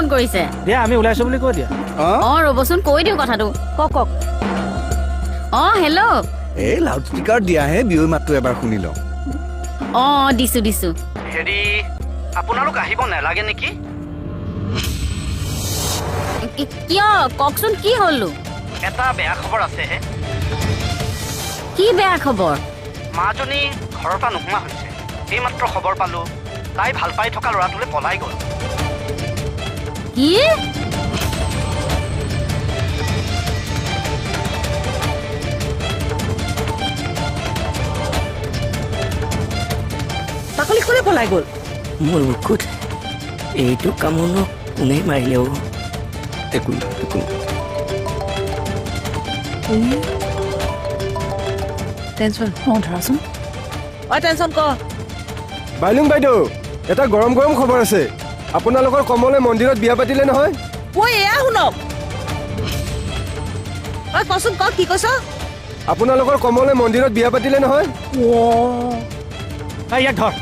phone কৰিছে দিয়া আমি ওলাইছো বুলি কৈ দিয়া ৰ'বচোন কৈ দিওঁ কথাটো কওক হেল্ল' এই লাউড স্পীকাৰ দিয়াহে বিয়ৈ মাতটো এবাৰ শুনি লওঁ দিছো হেৰি আপোনালোক আহিব নালাগে নেকি কিয় কওকচোন কি হ'লো এটা বেয়া খবৰ আছেহে কি বেয়া খবৰ মাজনী ঘৰৰ পৰা নোহোৱা হৈছে এইমাত্ৰ খবৰ পালো তাই ভাল পাই থকা ল'ৰাটোলৈ পলাই গ'ল কি বাকলি কোনে পলাই গ'ল মোৰ বুকুত এইটো কামোৰনো কোনে মাৰিলে একো টেনচন ধৰাচোন টেনচন ক বাইলুং বাইদেউ এটা গৰম গৰম খবৰ আছে আপোনালোকৰ কমলে মন্দিৰত বিয়া পাতিলে নহয় এয়া শুনক কচোন ক কি কৈছ আপোনালোকৰ কমলে মন্দিৰত বিয়া পাতিলে নহয় ইয়াক ধৰ